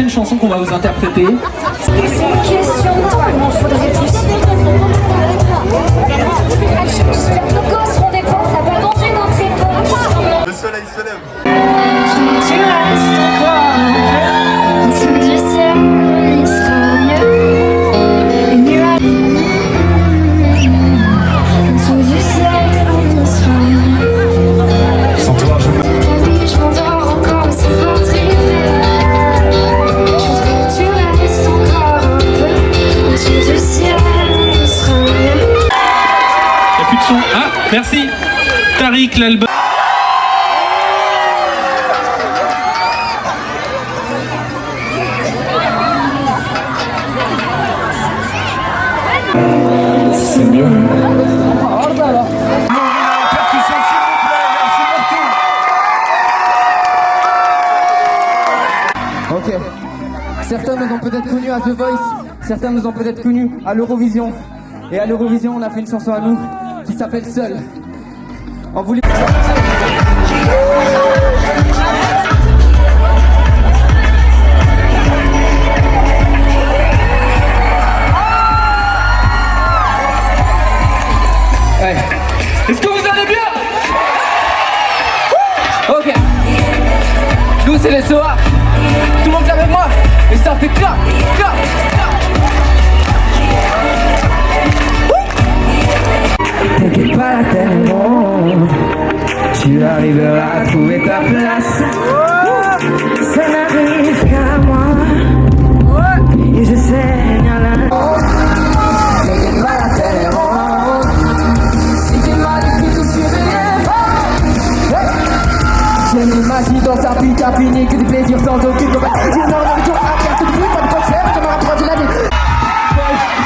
prochaine chanson qu'on va vous interpréter. C'est une question de temps, il m'en faudrait plus. J'espère que nos gosses seront des portes, t'as pas attendu notre réponse. Le soleil se lève. Tu restes encore un peu en dessous du ciel, il sera mieux. Les nuages en dessous du ciel, il sera mieux. Sans toi, je me... Ta vie, je m'endors encore, mais c'est pas très tu restes encore un peu en dessous du ciel, il sera mieux. Il n'y a plus de son. Ah, merci. Tariq, l'album. C'est mieux. Ok. Certains nous ont peut-être connus à The Voice, certains nous ont peut-être connus à l'Eurovision. Et à l'Eurovision, on a fait une chanson à nous qui s'appelle Seul. On voulait... Ouais. Est-ce que vous allez bien? Ok. Nous, c'est les SOA. Tout le monde vient avec moi. Et ça fait clap, clap, clap. T'inquiète pas, la terre est ronde. Tu arriveras à trouver ta place. Ça n'arrive qu'à moi. Et je saigne à la... T'inquiète pas, la terre est ronde. Si t'es mal écrit, tu surveilles. Je m'imagine dans sa vie, t'as fini que des plaisirs sans aucune compagnie. J'ai énormément de jours à faire, tout de suite, pas de concert, je me rapproche de la vie.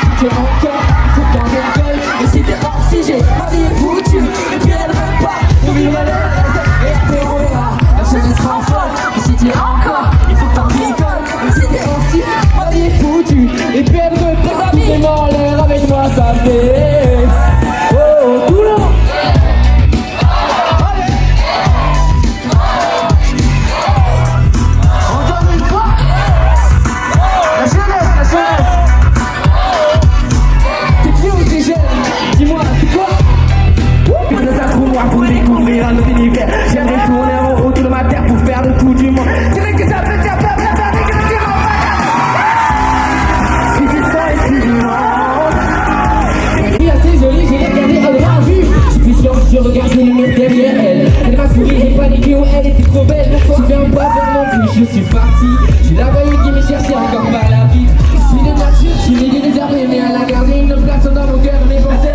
Si t'es mon cœur, faut t'en gueule. Et si t'es hors sujet, ma vie est foutue. Et puis elle veut pas, pour vivre le reste. Et après on verra, la jeunesse rend folle. Et si t'es encore, il faut que t'en rigoles. Et si t'es hors sujet, ma vie est foutue. Et puis elle veut pas, t'es en l'air avec moi, ça fait. Oh, tout le monde. Pour découvrir un autre univers, j'aimerais tourner en haut de ma terre pour faire le tour du monde. C'est vrai que ça peut faire peur, la vie que tu m'en vas. Si tu sens et tu demandes. Elle est assez jolie, j'ai regardé, elle m'a vu. Je suis sûr que je regardais le mur derrière elle. Elle m'a souri, j'ai paniqué, oh elle était trop belle. Je viens pas vers non plus, je suis parti. Je la voyais qui me cherchait encore par la vie. Je suis de nature, je suis milieu des arbres, mais elle a gardé une place dans mon cœur, mes pensées.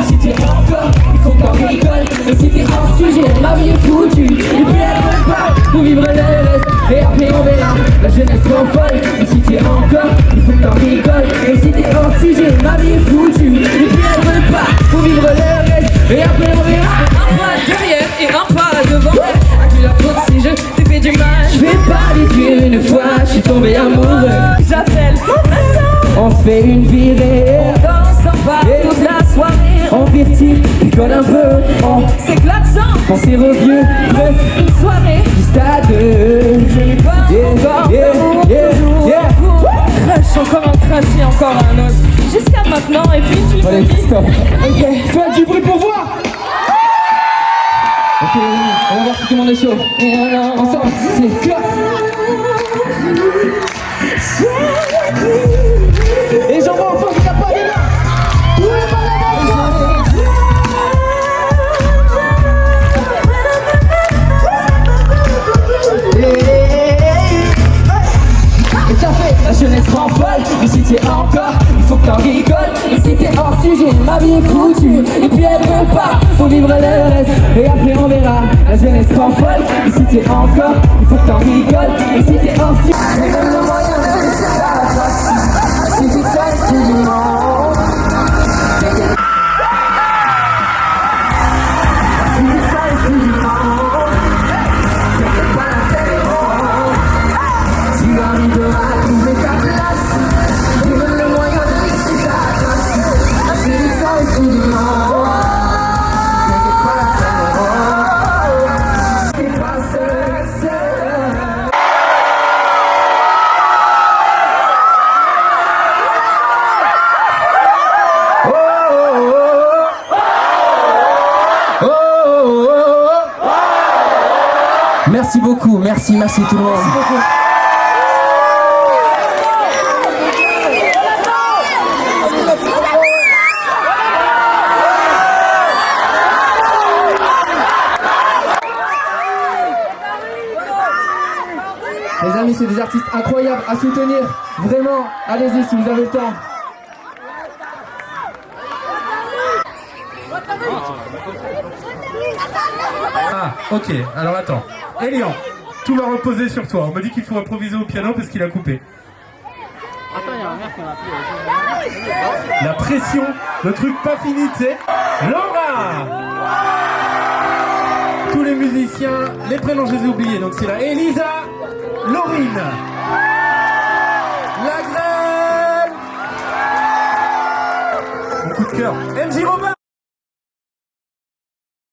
Si t'es encore, il faut qu'on rigole. Et si t'es hors sujet, ma vie est foutue. Et puis elle veut pas, faut vivre le reste. Et après on verra, la jeunesse rend folle. Et si t'es encore, il faut qu'on rigole. Et si t'es hors sujet, ma vie est foutue. Et puis elle veut pas, faut vivre le reste. Et après on verra. Un pas derrière et un pas devant. À qui la faute si je t'ai fait du mal? Je vais pas les dire une fois, je suis tombé amoureux. J'appelle On se fait une virée. on danse en bas toute la soirée. On vertige, picole un peu. On s'éclate sans penser au vieux. Bref, une soirée. du stade. Je n'ai pas encore d'amour, toujours crush, encore un crush et encore un autre. Jusqu'à maintenant et puis tu me Allez, dis. stop. Ok, faites du bruit pour voir. Ok, on va voir si tout le monde est chaud. Et alors, Ensemble, c'est clap. Et j'en vois enfin qui n'a pas de là. Et ça fait la jeunesse rend folle. Mais si t'es encore, il faut que t'en rigoles. Et si t'es hors sujet, ma vie est foutue. Et puis elle veut pas, faut vivre le reste. Et après on verra, la jeunesse rend folle. Et si t'es encore, il faut que t'en rigoles. Et si t'es hors sujet, mais donne le moyen de laisser la place. Si tu sais ce qu'il demande. Si tu sais ce qu'il demande. T'inquiète pas, la terre est ronde. Tu arriveras à trouver ta place. Et donne le moyen de laisser ta place. Si tu sais ce qu'il demande. T'inquiète pas, la terre est ronde. Si t'es pas seul. Merci beaucoup, merci tout le monde. Merci beaucoup. Les amis, c'est des artistes incroyables à soutenir. Vraiment, allez-y si vous avez le temps. Ah, ok, alors attends. Elian, tout va reposer sur toi. On me dit qu'il faut improviser au piano parce qu'il a coupé. La pression, le truc pas fini, tu sais. Laura! Tous les musiciens, les prénoms je les ai oubliés, donc c'est là. Elisa, Laurine, la Grêle, mon coup de cœur, MJ Robin.